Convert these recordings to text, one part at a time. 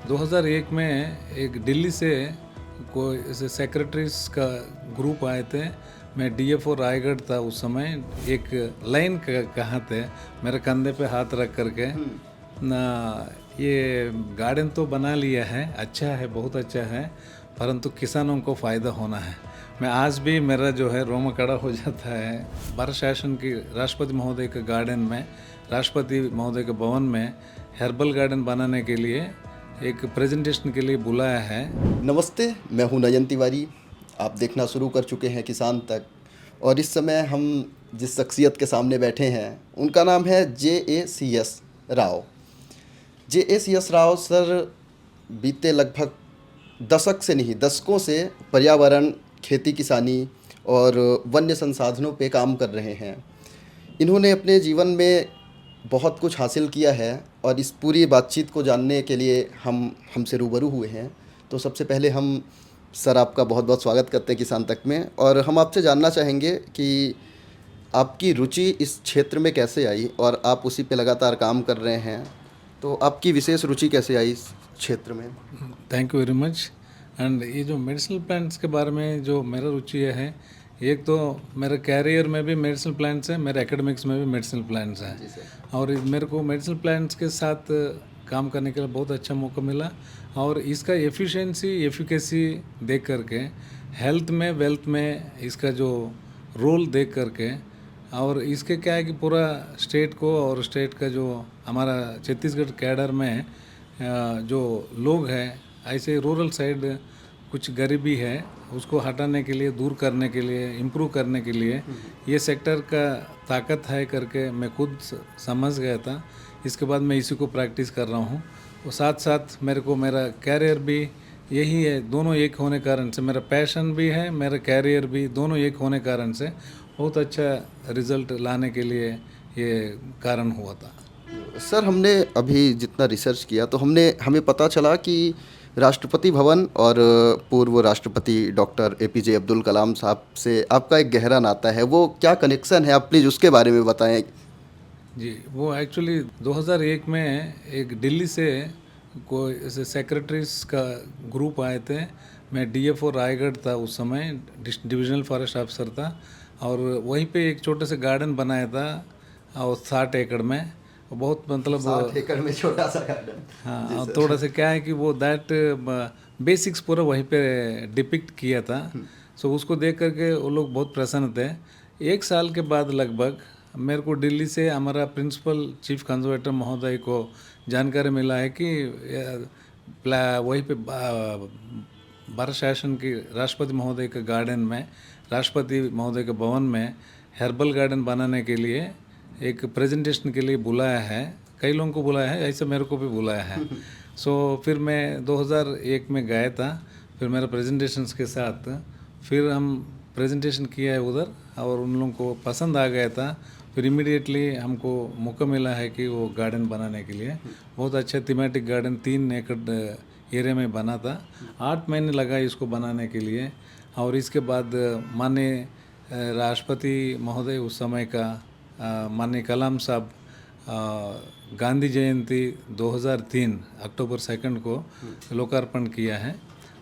2001 में एक दिल्ली से कोई ऐसे सेक्रेटरीज का ग्रुप आए थे। मैं डीएफओ रायगढ़ था उस समय। एक लाइन कहाँ थे मेरे कंधे पे हाथ रख करके ना, ये गार्डन तो बना लिया है, अच्छा है, बहुत अच्छा है, परंतु किसानों को फ़ायदा होना है। मैं आज भी मेरा जो है रोम खड़ा हो जाता है। भारत शासन की राष्ट्रपति महोदय के गार्डन में, राष्ट्रपति महोदय के भवन में हर्बल गार्डन बनाने के लिए एक प्रेजेंटेशन के लिए बुलाया है। नमस्ते, मैं हूं नयन तिवारी। आप देखना शुरू कर चुके हैं किसान तक, और इस समय हम जिस शख्सियत के सामने बैठे हैं उनका नाम है JACS Rao. JACS Rao sir बीते लगभग दशक से नहीं दशकों से पर्यावरण, खेती किसानी और वन्य संसाधनों पे काम कर रहे हैं। इन्होंने अपने जीवन में बहुत कुछ हासिल किया है और इस पूरी बातचीत को जानने के लिए हमसे रूबरू हुए हैं। तो सबसे पहले हम सर आपका बहुत बहुत स्वागत करते हैं किसान तक में, और हम आपसे जानना चाहेंगे कि आपकी रुचि इस क्षेत्र में कैसे आई और आप उसी पे लगातार काम कर रहे हैं। तो आपकी विशेष रुचि कैसे आई इस क्षेत्र में? Thank you very much. And ये जो मेडिसिनल प्लांट्स के बारे में जो मेरा रुचि है, एक तो मेरे कैरियर में भी मेडिसिनल प्लांट्स है, मेरे एकेडमिक्स में भी मेडिसिनल प्लांट्स हैं। और मेरे को मेडिसिनल प्लांट्स के साथ काम करने के लिए बहुत अच्छा मौका मिला, और इसका एफिशिएंसी एफिकेसी देख करके, हेल्थ में वेल्थ में इसका जो रोल देख करके, और इसके क्या है कि पूरा स्टेट को और स्टेट का जो हमारा छत्तीसगढ़ कैडर में जो लोग हैं, ऐसे रूरल साइड कुछ गरीबी है, उसको हटाने के लिए, दूर करने के लिए, इम्प्रूव करने के लिए ये सेक्टर का ताकत है करके मैं खुद समझ गया था। इसके बाद मैं इसी को प्रैक्टिस कर रहा हूँ। और साथ साथ मेरे को मेरा कैरियर भी यही है, दोनों एक होने कारण से मेरा पैशन भी है, मेरा कैरियर भी, दोनों एक होने कारण से बहुत अच्छा रिज़ल्ट लाने के लिए ये कारण हुआ था। सर हमने अभी जितना रिसर्च किया तो हमें पता चला कि राष्ट्रपति भवन और पूर्व राष्ट्रपति डॉक्टर APJ अब्दुल कलाम साहब से आपका एक गहरा नाता है। वो क्या कनेक्शन है, आप प्लीज़ उसके बारे में बताएं। जी, वो एक्चुअली 2001 में एक दिल्ली से कोई ऐसे सेक्रेटरीज का ग्रुप आए थे। मैं डीएफओ रायगढ़ था उस समय, डिविजनल फॉरेस्ट ऑफिसर था, और वहीं पे एक छोटे से गार्डन बनाया था, और 60 एकड़ में, बहुत मतलब 60 एकड़ में छोटा सा गार्डन। हाँ, और थोड़ा सा क्या है कि वो दैट बेसिक्स पूरा वहीं पे डिपिक्ट किया था। सो उसको देख करके वो लोग बहुत प्रसन्न थे। एक साल के बाद लगभग मेरे को दिल्ली से हमारा प्रिंसिपल चीफ कंजर्वेटर महोदय को जानकारी मिला है कि वहीं पे भारत शासन की राष्ट्रपति महोदय के गार्डन में, राष्ट्रपति महोदय के भवन में हर्बल गार्डन बनाने के लिए एक प्रेजेंटेशन के लिए बुलाया है। कई लोगों को बुलाया है, ऐसे मेरे को भी बुलाया है। सो फिर मैं 2001 में गया था, फिर मेरा प्रेजेंटेशंस के साथ फिर हम प्रेजेंटेशन किया है उधर, और उन लोगों को पसंद आ गया था। फिर इमीडिएटली हमको मौका मिला है कि वो गार्डन बनाने के लिए। बहुत अच्छा थीमेटिक गार्डन 3 एकड़ एरिया में बना था। 8 महीने लगा इसको बनाने के लिए। और इसके बाद माननीय राष्ट्रपति महोदय उस समय का माननीय कलाम साहब गांधी जयंती 2003 अक्टूबर 2 को लोकार्पण किया है।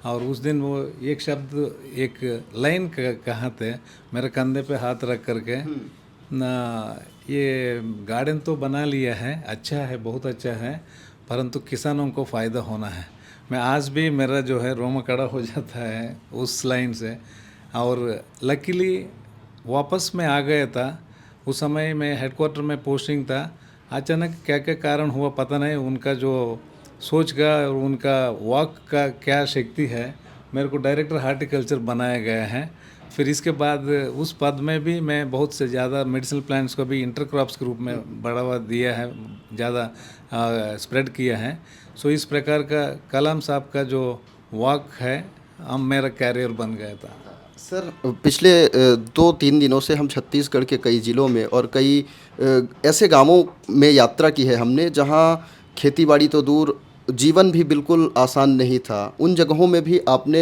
और उस दिन वो एक शब्द, एक लाइन कहाँ थे मेरे कंधे पे हाथ रख करके ना, ये गार्डन तो बना लिया है, अच्छा है, बहुत अच्छा है, परंतु किसानों को फ़ायदा होना है। मैं आज भी मेरा जो है रोम खड़ा हो जाता है उस लाइन से। और लकीली वापस मैं आ गया था। उस समय मैं हेडक्वार्टर में पोस्टिंग था। अचानक क्या क्या कारण हुआ पता नहीं, उनका जो सोच का और उनका वॉक का क्या शक्ति है, मेरे को डायरेक्टर हार्टिकल्चर बनाया गया है। फिर इसके बाद उस पद में भी मैं बहुत से ज़्यादा मेडिसिनल प्लांट्स को भी इंटरक्रॉप्स के रूप में बढ़ावा दिया है, ज़्यादा स्प्रेड किया है। सो इस प्रकार का कलाम साहब का जो वॉक है, हम मेरा कैरियर बन गया था। सर पिछले 2-3 दिनों से हम छत्तीसगढ़ के कई ज़िलों में और कई ऐसे गांवों में यात्रा की है हमने जहां खेती-बाड़ी तो दूर, जीवन भी बिल्कुल आसान नहीं था। उन जगहों में भी आपने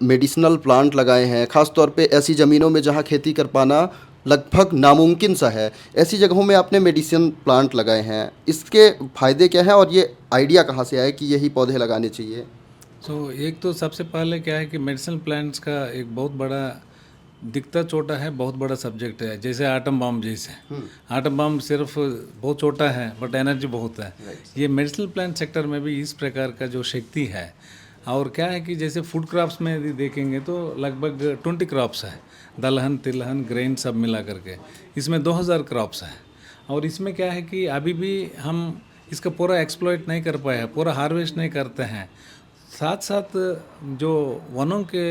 मेडिसिनल प्लांट लगाए हैं, ख़ास तौर पे ऐसी ज़मीनों में जहां खेती कर पाना लगभग नामुमकिन सा है। ऐसी जगहों में आपने मेडिसिन प्लांट लगाए हैं, इसके फ़ायदे क्या हैं और ये आइडिया कहाँ से आया कि यही पौधे लगाने चाहिए? एक तो सबसे पहले क्या है कि मेडिसिनल प्लांट्स का एक बहुत बड़ा दिखता छोटा है, बहुत बड़ा सब्जेक्ट है। जैसे आटम बम जैसे आटम बम सिर्फ बहुत छोटा है बट एनर्जी बहुत है। ये मेडिसिनल प्लांट सेक्टर में भी इस प्रकार का जो शक्ति है। और क्या है कि जैसे फूड क्रॉप्स में यदि देखेंगे तो लगभग 20 क्रॉप्स है, दलहन तिलहन ग्रेन सब मिला करके इसमें 2000 क्रॉप्स हैं। और इसमें क्या है कि अभी भी हम इसका पूरा एक्सप्लॉइट नहीं कर पाए हैं, पूरा हार्वेस्ट नहीं करते हैं। साथ साथ जो वनों के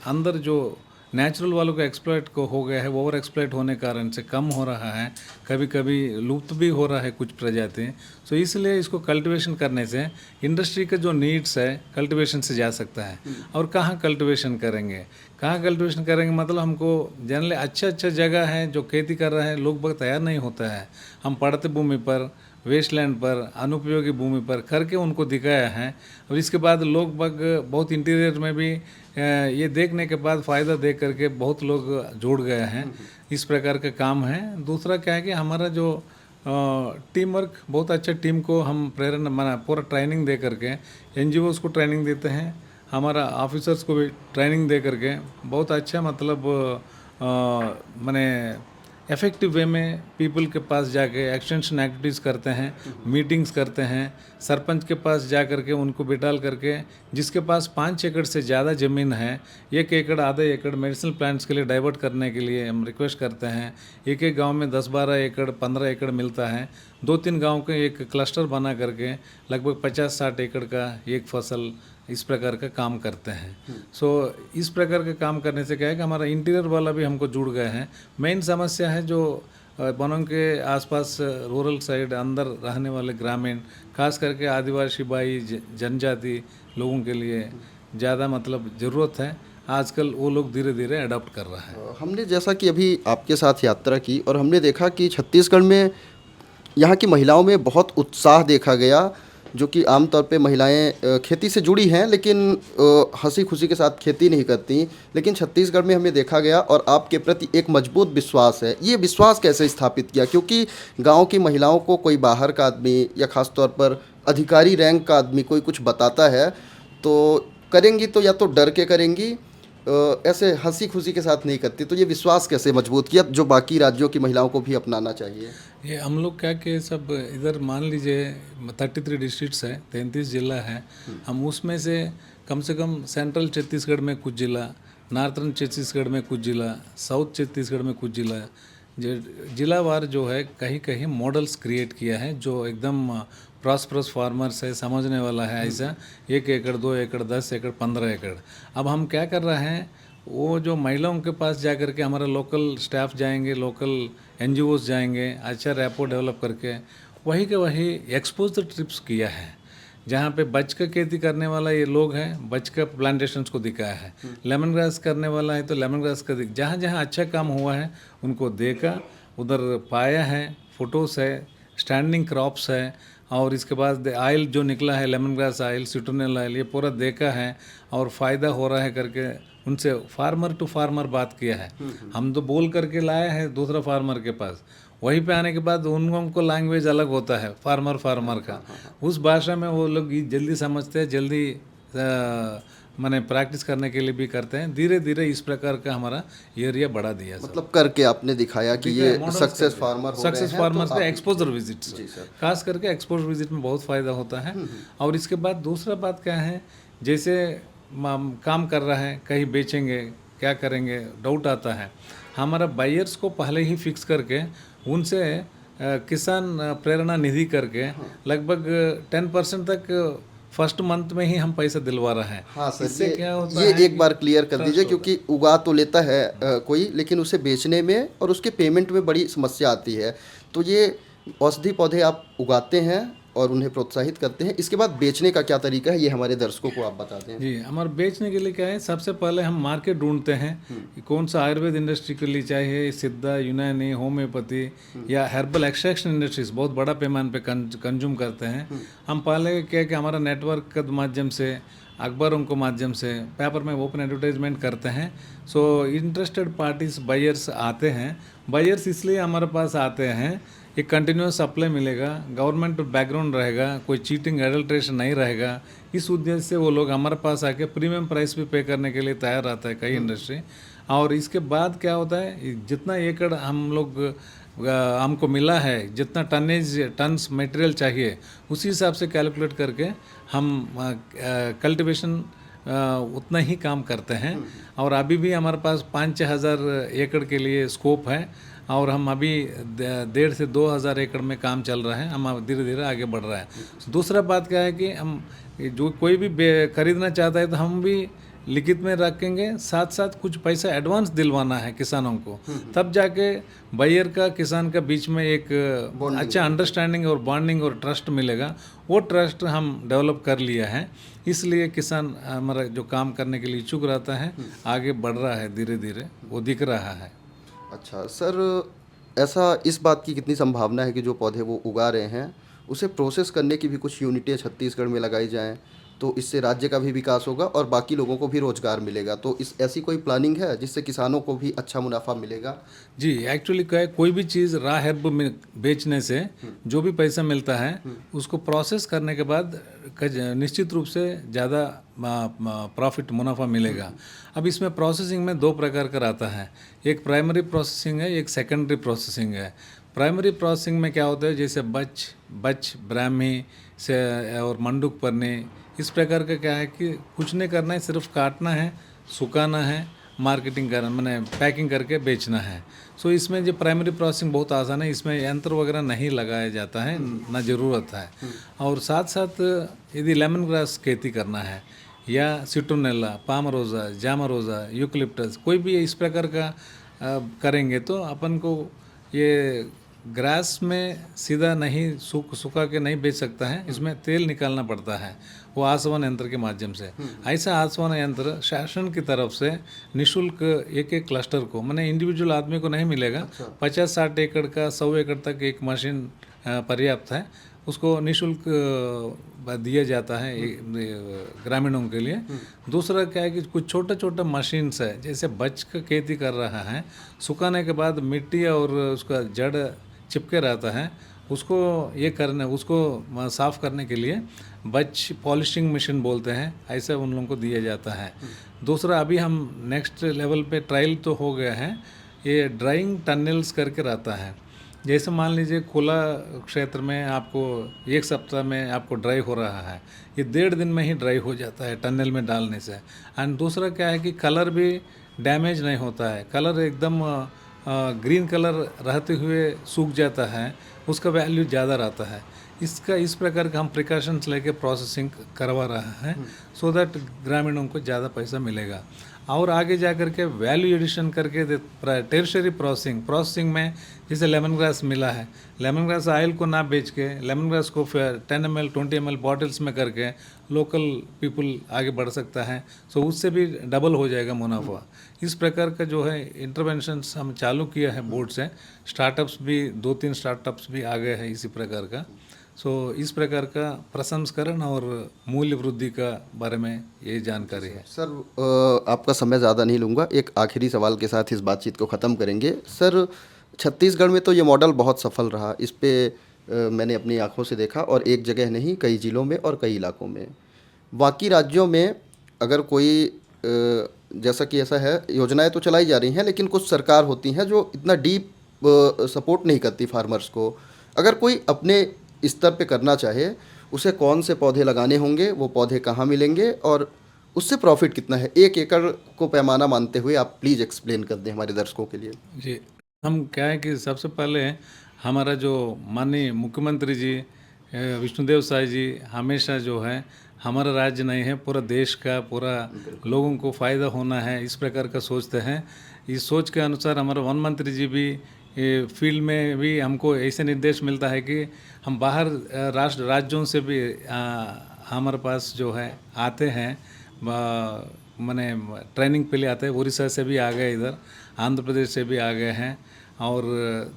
अंदर जो नेचुरल वालों का एक्सप्लॉइट को हो गया है, ओवर एक्सप्लॉइट होने के कारण से कम हो रहा है, कभी कभी लुप्त भी हो रहा है कुछ प्रजाति। सो इसलिए इसको कल्टीवेशन करने से इंडस्ट्री का जो नीड्स है कल्टीवेशन से जा सकता है। और कहाँ कल्टीवेशन करेंगे, कहाँ कल्टीवेशन करेंगे मतलब हमको जनरली अच्छा जगह है जो खेती कर रहा है, लोग बहुत तैयार नहीं होता है। हम पड़ते भूमि पर, वेस्टलैंड पर, अनुपयोगी भूमि पर करके उनको दिखाया है। और इसके बाद लोग बाग बहुत इंटीरियर में भी ये देखने के बाद फ़ायदा देख करके बहुत लोग जुड़ गए हैं। इस प्रकार का काम है। दूसरा क्या है कि हमारा जो टीम वर्क बहुत अच्छा, टीम को हम प्रेरणा माना पूरा ट्रेनिंग दे करके, NGOs को ट्रेनिंग देते हैं, हमारा ऑफिसर्स को भी ट्रेनिंग दे करके बहुत अच्छा मतलब माने इफ़ेक्टिव वे में पीपल के पास जाके एक्सटेंशन एक्टिविटीज़ करते हैं, मीटिंग्स करते हैं। सरपंच के पास जा करके उनको बिठाल करके जिसके पास 5 एकड़ से ज़्यादा ज़मीन है, 1 एकड़ आधा एकड़ मेडिसिनल प्लांट्स के लिए डाइवर्ट करने के लिए हम रिक्वेस्ट करते हैं। एक गांव में 10-12 एकड़ 15 एकड़ मिलता है। 2-3 गांव के एक क्लस्टर बना करके लगभग 50-60 एकड़ का एक फसल इस प्रकार का काम करते हैं। इस प्रकार का काम करने से क्या है कि हमारा इंटीरियर वाला भी हमको जुड़ गए हैं। मेन समस्या है जो वनों के आसपास रूरल साइड अंदर रहने वाले ग्रामीण, खास करके आदिवासी भाई जनजाति लोगों के लिए ज़्यादा मतलब ज़रूरत है। आजकल वो लोग धीरे धीरे अडॉप्ट कर रहा है। हमने जैसा कि अभी आपके साथ यात्रा की और हमने देखा कि छत्तीसगढ़ में यहाँ की महिलाओं में बहुत उत्साह देखा गया, जो कि आमतौर पे महिलाएं खेती से जुड़ी हैं लेकिन हंसी खुशी के साथ खेती नहीं करती। लेकिन छत्तीसगढ़ में हमें देखा गया और आपके प्रति एक मजबूत विश्वास है। ये विश्वास कैसे स्थापित किया? क्योंकि गांव की महिलाओं को कोई बाहर का आदमी या ख़ास तौर पर अधिकारी रैंक का आदमी कोई कुछ बताता है तो करेंगी तो या तो डर के करेंगी, ऐसे हंसी खुशी के साथ नहीं करती। तो ये विश्वास कैसे मजबूत किया जो बाकी राज्यों की महिलाओं को भी अपनाना चाहिए? ये हम लोग क्या कि सब इधर मान लीजिए 33 डिस्ट्रिक्ट्स है, 33 जिला है। हम उसमें से कम सेंट्रल छत्तीसगढ़ में कुछ जिला, नॉर्थर्न छत्तीसगढ़ में कुछ जिला, साउथ छत्तीसगढ़ में कुछ जिला, जिलावार जो है कहीं कहीं मॉडल्स क्रिएट किया है जो एकदम प्रॉस्परस फार्मर्स है, समझने वाला है। ऐसा 1 एकड़ 2 एकड़ 10 एकड़ 15 एकड़। अब हम क्या कर रहे हैं, वो जो महिलाओं के पास जा कर के हमारा लोकल स्टाफ जाएंगे, लोकल NGOs जाएंगे, अच्छा रैपो डेवलप करके वही के वही एक्सपोजर ट्रिप्स किया है। जहाँ पे बच का खेती करने वाला ये लोग हैं, बच का प्लांटेशंस को दिखाया है। लेमन ग्रास करने वाला है तो लेमन ग्रास का जहाँ जहाँ अच्छा काम हुआ है उनको देखा, उधर पाया है, फोटोस है, स्टैंडिंग क्रॉप्स है। और इसके बाद ऑयल जो निकला है, लेमन ग्रास ऑयल, सिट्रोनिल ऑयल, ये पूरा देखा है और फ़ायदा हो रहा है करके उनसे फार्मर टू फार्मर बात किया है। हम तो बोल करके लाए हैं दूसरा फार्मर के पास, वहीं पे आने के बाद उनको लैंग्वेज अलग होता है फार्मर का। उस भाषा में वो लोग जल्दी समझते हैं, जल्दी मैंने प्रैक्टिस करने के लिए भी करते हैं। धीरे धीरे इस प्रकार का हमारा एरिया बढ़ा दिया। मतलब करके आपने दिखाया कि ये सक्सेस फार्मर का एक्सपोजर विजिट, खास करके एक्सपोजर विजिट में बहुत फ़ायदा होता है। और इसके बाद दूसरा बात क्या है, जैसे काम कर रहा है, कहीं बेचेंगे क्या करेंगे, डाउट आता है। हमारा बायर्स को पहले ही फिक्स करके उनसे किसान प्रेरणा निधि करके लगभग 10% तक फर्स्ट मंथ में ही हम पैसा दिलवा रहे हैं। हाँ सर, इससे क्या होता ये है एक बार क्लियर कर दीजिए, क्योंकि उगा तो लेता है कोई, लेकिन उसे बेचने में और उसके पेमेंट में बड़ी समस्या आती है। तो ये औषधि पौधे आप उगाते हैं और उन्हें प्रोत्साहित करते हैं, इसके बाद बेचने का क्या तरीका है ये हमारे दर्शकों को आप बता दें। जी, हमारे बेचने के लिए क्या है, सबसे पहले हम मार्केट ढूंढते हैं कि कौन सा आयुर्वेद इंडस्ट्री के लिए चाहिए, सिद्धा, यूनानी, होम्योपैथी या हर्बल एक्सट्रैक्शन इंडस्ट्रीज बहुत बड़ा पैमाने पे कंज्यूम करते हैं। हम पहले क्या है कि हमारा नेटवर्क के माध्यम से, अखबारों के माध्यम से, पेपर में ओपन एडवर्टाइजमेंट करते हैं। इंटरेस्टेड पार्टीज बायर्स आते हैं, बायर्स इसलिए हमारे पास आते हैं, एक कंटिन्यूस सप्लाई मिलेगा, गवर्नमेंट बैकग्राउंड रहेगा, कोई चीटिंग एडल्ट्रेशन नहीं रहेगा। इस उद्देश्य से वो लोग हमारे पास आके प्रीमियम प्राइस भी पे करने के लिए तैयार रहता है कई इंडस्ट्री। और इसके बाद क्या होता है, जितना एकड़ हम लोग हमको मिला है, जितना टन्स मटेरियल चाहिए, उसी हिसाब से कैलकुलेट करके हम कल्टीवेशन उतना ही काम करते हैं। और अभी भी हमारे पास 5-6 हज़ार एकड़ के लिए स्कोप है, और हम अभी 1.5 से 2 हज़ार एकड़ में काम चल रहा है, हम धीरे धीरे आगे बढ़ रहा है। दूसरा बात क्या है कि हम जो कोई भी खरीदना चाहता है तो हम भी लिखित में रखेंगे, साथ साथ कुछ पैसा एडवांस दिलवाना है किसानों को, तब जाके बायर का किसान का बीच में एक अच्छा अंडरस्टैंडिंग और बॉन्डिंग और ट्रस्ट मिलेगा। वो ट्रस्ट हम डेवलप कर लिया है, इसलिए किसान हमारा जो काम करने के लिए इच्छुक रहता है, आगे बढ़ रहा है धीरे धीरे, वो दिख रहा है। अच्छा सर, ऐसा इस बात की कितनी संभावना है कि जो पौधे वो उगा रहे हैं उसे प्रोसेस करने की भी कुछ यूनिटें छत्तीसगढ़ में लगाई जाएं, तो इससे राज्य का भी विकास होगा और बाकी लोगों को भी रोजगार मिलेगा। तो इस ऐसी कोई प्लानिंग है जिससे किसानों को भी अच्छा मुनाफा मिलेगा? जी, एक्चुअली क्या है, कोई भी चीज़ रॉ हर्ब में बेचने से जो भी पैसा मिलता है, उसको प्रोसेस करने के बाद निश्चित रूप से ज़्यादा प्रॉफिट मुनाफा मिलेगा। अब इसमें प्रोसेसिंग में 2 प्रकार का आता है, एक प्राइमरी प्रोसेसिंग है, एक सेकेंडरी प्रोसेसिंग है। प्राइमरी प्रोसेसिंग में क्या होता है, जैसे बच ब्राह्मी से और मंडूक पन्नी, इस प्रकार का क्या है कि कुछ नहीं करना है, सिर्फ काटना है, सुखाना है, मार्केटिंग करना, मैंने पैकिंग करके बेचना है। सो इसमें जो प्राइमरी प्रोसेसिंग बहुत आसान है, इसमें यंत्र वगैरह नहीं लगाया जाता है, ना ज़रूरत है। और साथ साथ यदि लेमन ग्रास खेती करना है, या सिट्रोनेला, पामरोजा, जामरोजा, यूकलिप्टस, कोई भी इस प्रकार का करेंगे तो अपन को ये ग्रास में सीधा नहीं सुखा के नहीं बेच सकता है, इसमें तेल निकालना पड़ता है, वो आसवन यंत्र के माध्यम से। ऐसा आसवन यंत्र शासन की तरफ से निशुल्क एक क्लस्टर को, मैंने इंडिविजुअल आदमी को नहीं मिलेगा, 50-60 एकड़ का 100 एकड़ तक एक मशीन पर्याप्त है, उसको निशुल्क दिया जाता है ग्रामीणों के लिए। दूसरा क्या है कि कुछ छोटा छोटा मशीन्स है, जैसे बच का खेती कर रहा है, सुखाने के बाद मिट्टी और उसका जड़ चिपके रहता है, उसको ये करने, उसको साफ़ करने के लिए बच पॉलिशिंग मशीन बोलते हैं, ऐसा उन लोगों को दिया जाता है। दूसरा, अभी हम नेक्स्ट लेवल पे ट्रायल तो हो गया है, ये ड्राइंग टनल्स करके रहता है। जैसे मान लीजिए खुला क्षेत्र में आपको 1 सप्ताह में आपको ड्राई हो रहा है, ये 1.5 दिन में ही ड्राई हो जाता है टनल में डालने से। एंड दूसरा क्या है कि कलर भी डैमेज नहीं होता है, कलर एकदम ग्रीन कलर रहते हुए सूख जाता है, उसका वैल्यू ज़्यादा रहता है। इसका इस प्रकार का हम प्रिकॉशंस लेके प्रोसेसिंग करवा रहा है, सो दैट ग्रामीणों को ज़्यादा पैसा मिलेगा। और आगे जा कर के वैल्यू एडिशन करके टेरिशरी प्रोसेसिंग में जैसे लेमन ग्रास मिला है, लेमन ग्रास ऑयल को ना बेच के लेमन ग्रास को 10 ml 20 ml बॉटल्स में करके लोकल पीपल आगे बढ़ सकता है, सो उससे भी डबल हो जाएगा मुनाफा। इस प्रकार का जो है इंटरवेंशंस हम चालू किया है बोर्ड से, स्टार्टअप्स भी 2-3 स्टार्टअप्स भी आ गए हैं इसी प्रकार का। सो इस प्रकार का प्रसंस्करण और मूल्य वृद्धि का बारे में ये जानकारी है। सर, आपका समय ज़्यादा नहीं लूँगा, एक आखिरी सवाल के साथ इस बातचीत को ख़त्म करेंगे। सर, छत्तीसगढ़ में तो ये मॉडल बहुत सफल रहा, इस पे मैंने अपनी आंखों से देखा, और एक जगह नहीं, कई ज़िलों में और कई इलाकों में। बाकी राज्यों में अगर कोई जैसा कि ऐसा है, योजनाएं तो चलाई जा रही हैं, लेकिन कुछ सरकार होती हैं जो इतना डीप सपोर्ट नहीं करती फार्मर्स को। अगर कोई अपने स्तर पे करना चाहे, उसे कौन से पौधे लगाने होंगे, वो पौधे कहाँ मिलेंगे, और उससे प्रॉफिट कितना है, 1 एकड़ को पैमाना मानते हुए आप प्लीज़ एक्सप्लेन कर दें हमारे दर्शकों के लिए। जी, हम क्या है कि सबसे पहले हमारा जो माननीय मुख्यमंत्री जी विष्णुदेव साय जी हमेशा जो है, हमारा राज्य नहीं है, पूरा देश का, पूरा लोगों को फ़ायदा होना है, इस प्रकार का सोचते हैं। इस सोच के अनुसार हमारे वन मंत्री जी भी फील्ड में भी हमको ऐसे निर्देश मिलता है कि हम बाहर राज्यों से भी हमारे पास जो है आते हैं, माने ट्रेनिंग के लिए आते हैं। उड़ीसा से भी आ गए, इधर आंध्र प्रदेश से भी आ गए हैं, और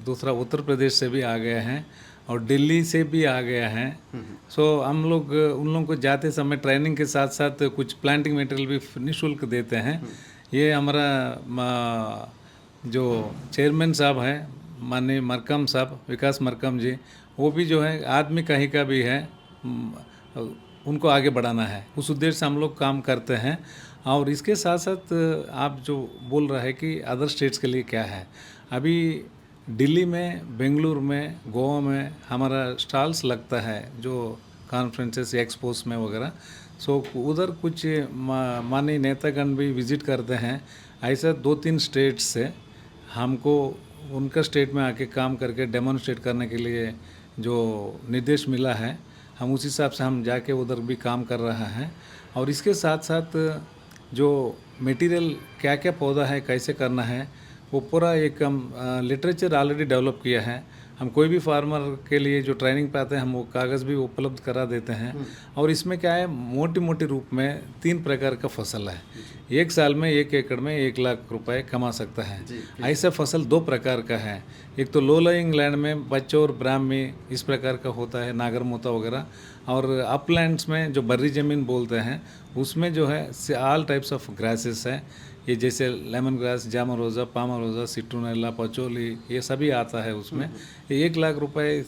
दूसरा उत्तर प्रदेश से भी आ गए हैं, और दिल्ली से भी आ गए हैं। सो हम लोग उन लोगों को जाते समय ट्रेनिंग के साथ साथ कुछ प्लांटिंग मटेरियल भी निःशुल्क देते हैं। ये हमारा जो चेयरमैन साहब हैं माननीय मरकम साहब, विकास मरकम जी, वो भी जो है आदमी कहीं का भी है, उनको आगे बढ़ाना है, उस उद्देश्य से हम लोग काम करते हैं। और इसके साथ साथ आप जो बोल रहे हैं कि अदर स्टेट्स के लिए क्या है, अभी दिल्ली में, बेंगलुरु में, गोवा में हमारा स्टॉल्स लगता है जो कॉन्फ्रेंसेस एक्सपोज में वगैरह। सो उधर कुछ माननीय नेतागण भी विजिट करते हैं। ऐसा 2-3 स्टेट्स से हमको उनका स्टेट में आके काम करके डेमोन्स्ट्रेट करने के लिए जो निर्देश मिला है, हम उस हिसाब से हम जाके उधर भी काम कर रहा है। और इसके साथ साथ जो मटेरियल क्या क्या पौधा है, कैसे करना है, वो पूरा एक हम लिटरेचर ऑलरेडी डेवलप किया है। हम कोई भी फार्मर के लिए जो ट्रेनिंग पाते हैं, हम वो कागज़ भी उपलब्ध करा देते हैं। और इसमें क्या है, मोटी मोटी रूप में 3 प्रकार का फसल है। एक साल में 1 एकड़ में 1 लाख रुपए कमा सकता है। ऐसा फसल 2 प्रकार का है। एक तो लो लाइंग लैंड में बच्चों और ब्राह्मी इस प्रकार का होता है, नागर मोता वगैरह। और अपलैंड्स में जो बर्री ज़मीन बोलते हैं, उसमें जो है ऑल टाइप्स ऑफ ग्रासेस है। ये जैसे लेमन ग्रास, जामरोजा, पामरोजा, सिट्रोनेला, पचोली, ये सभी आता है उसमें। ये 1 लाख रुपए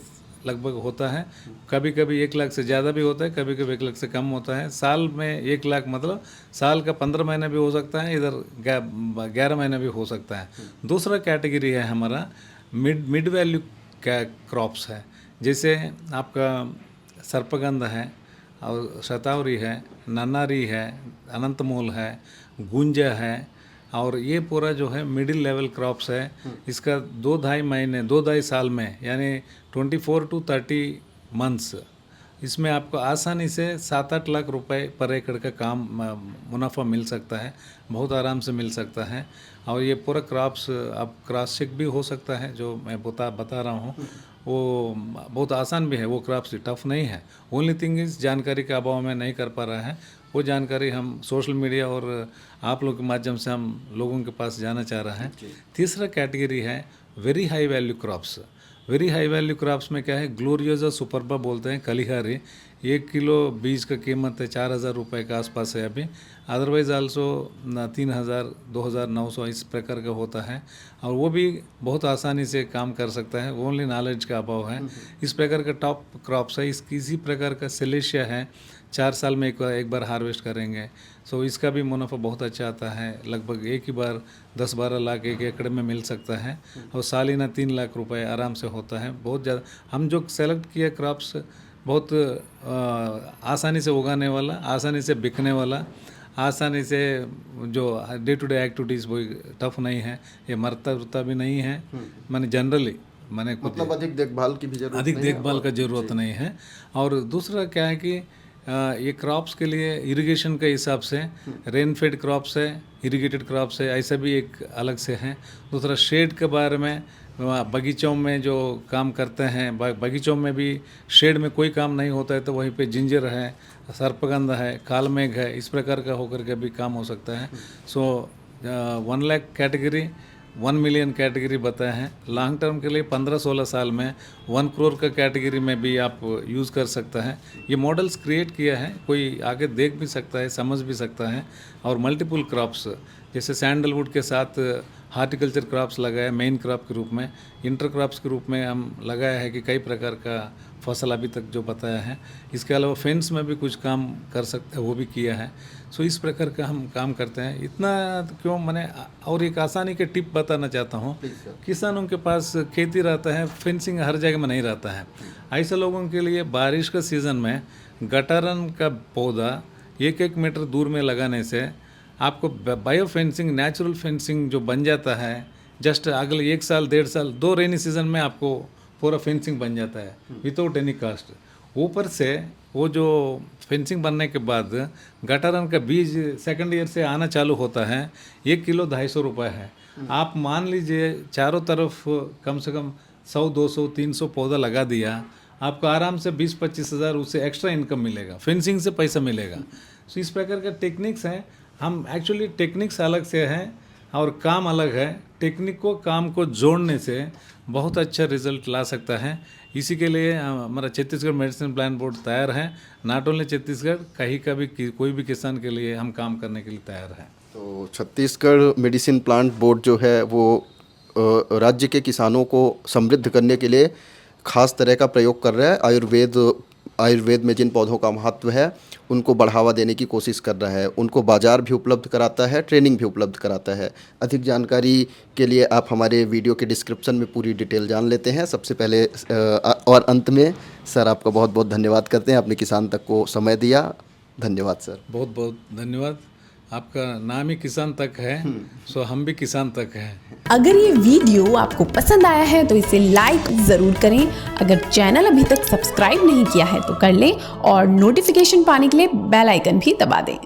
लगभग होता है। कभी कभी 1 लाख से ज़्यादा भी होता है, कभी कभी 1 लाख से कम होता है। साल में 1 लाख मतलब साल का 15 महीना भी हो सकता है, इधर 11 महीना भी हो सकता है। दूसरा कैटेगरी है हमारा मिड वैल्यू क्रॉप्स है। जैसे आपका सर्पगंध है, और शतावरी है, नन्नारी है, अनंतमूल है, गुंजा है। और ये पूरा जो है मिडिल लेवल क्रॉप्स है। इसका 2-2.5 साल में, यानी 24 to 30 मंथ्स, इसमें आपको आसानी से 7-8 लाख रुपए पर एकड़ का काम मुनाफा मिल सकता है, बहुत आराम से मिल सकता है। और ये पूरा क्रॉप्स आप क्रॉस चेक भी हो सकता है, जो मैं बता रहा हूँ वो बहुत आसान भी है। वो क्रॉप्स टफ नहीं है। ओनली थिंग इज जानकारी के अभाव में नहीं कर पा रहा है। वो जानकारी हम सोशल मीडिया और आप लोगों के माध्यम से हम लोगों के पास जाना चाह रहा है। तीसरा कैटेगरी है very high value crops. Very high value crops में क्या है, ग्लोरियोजा सुपरबा बोलते हैं, कलिहारी। 1 किलो बीज का कीमत है 4,000 रुपये के आसपास है अभी। अदरवाइज़ आल्सो 3,000, 2,900 इस प्रकार का होता है। और वो भी बहुत आसानी से काम कर सकता है, ओनली नॉलेज का अभाव है। इस प्रकार का टॉप क्रॉप्स है। इसी प्रकार का सिलेशिया है, 4 साल में एक बार हार्वेस्ट करेंगे। सो इसका भी मुनाफा बहुत अच्छा आता है। लगभग एक ही बार 10-12 लाख 1 एकड़ में मिल सकता है। और सालाना 3 लाख रुपए आराम से होता है। बहुत ज़्यादा हम जो सेलेक्ट किए क्रॉप्स, बहुत आसानी से उगाने वाला, आसानी से बिकने वाला, आसानी से जो डे टू डे एक्टिविटीज़ वो टफ नहीं है। ये मरता भी नहीं है, मैंने जनरली मतलब अधिक देखभाल की भी जरूरत अधिक नहीं है। देखभाल का ज़रूरत नहीं है। और दूसरा क्या है कि ये क्रॉप्स के लिए इरिगेशन के हिसाब से रेन फेड क्रॉप्स है, इरिगेटेड क्रॉप्स है, ऐसा भी एक अलग से है। दूसरा शेड के बारे में, बगीचों में जो काम करते हैं, बगीचों में भी शेड में कोई काम नहीं होता है, तो वहीं पे जिंजर है, सर्पगंध है, कालमेघ है, इस प्रकार का होकर के भी काम हो सकता है। सो 1 लाख कैटेगरी, 1 मिलियन कैटेगरी बताए हैं। लॉन्ग टर्म के लिए 15-16 साल में 1 करोड़ का कैटेगरी में भी आप यूज़ कर सकता है। ये मॉडल्स क्रिएट किया है, कोई आगे देख भी सकता है, समझ भी सकता है। और मल्टीपल क्रॉप्स, जैसे सैंडलवुड के साथ हार्टिकल्चर क्रॉप्स लगाया मेन क्रॉप के रूप में, इंटर क्रॉप्स के रूप में हम लगाया है कि कई प्रकार का फसल अभी तक जो बताया है। इसके अलावा फेंस में भी कुछ काम कर सकते हैं, वो भी किया है। सो इस प्रकार का हम काम करते हैं। इतना क्यों, मैंने और एक आसानी के टिप बताना चाहता हूँ। किसानों के पास खेती रहता है, फेंसिंग हर जगह में नहीं रहता है। ऐसे लोगों के लिए बारिश का सीज़न में गटारन का पौधा 1-1 मीटर दूर में लगाने से आपको बायो फेंसिंग, नेचुरल फेंसिंग जो बन जाता है, जस्ट अगले 1 साल 1.5 साल 2 रेनी सीजन में आपको पूरा फेंसिंग बन जाता है विदाउट एनी कास्ट। ऊपर से वो जो फेंसिंग बनने के बाद गटारन का बीज सेकंड ईयर से आना चालू होता है। 1 किलो 250 रुपये है। आप मान लीजिए चारों तरफ कम से कम 100, 200, 300 पौधा लगा दिया, आपको आराम से 20-25 हज़ार उससे एक्स्ट्रा इनकम मिलेगा, फेंसिंग से पैसा मिलेगा। सो इस प्रकार का टेक्निक्स हैं। हम एक्चुअली टेक्निक्स अलग से हैं और काम अलग है। टेक्निक को काम को जोड़ने से बहुत अच्छा रिजल्ट ला सकता है। इसी के लिए हमारा छत्तीसगढ़ मेडिसिन प्लांट बोर्ड तैयार है। नॉट ओनली छत्तीसगढ़, कहीं का भी कोई भी किसान के लिए हम काम करने के लिए तैयार हैं। तो छत्तीसगढ़ मेडिसिन प्लांट बोर्ड जो है वो राज्य के किसानों को समृद्ध करने के लिए खास तरह का प्रयोग कर रहा है। आयुर्वेद में जिन पौधों का महत्व है उनको बढ़ावा देने की कोशिश कर रहा है, उनको बाज़ार भी उपलब्ध कराता है, ट्रेनिंग भी उपलब्ध कराता है। अधिक जानकारी के लिए आप हमारे वीडियो के डिस्क्रिप्शन में पूरी डिटेल जान लेते हैं। सबसे पहले और अंत में सर आपका बहुत बहुत धन्यवाद करते हैं, आपने किसान तक को समय दिया। धन्यवाद सर। बहुत बहुत धन्यवाद। आपका नाम ही किसान तक है, सो हम भी किसान तक हैं। अगर ये वीडियो आपको पसंद आया है तो इसे लाइक ज़रूर करें। अगर चैनल अभी तक सब्सक्राइब नहीं किया है तो कर लें और नोटिफिकेशन पाने के लिए बेल आइकन भी दबा दें।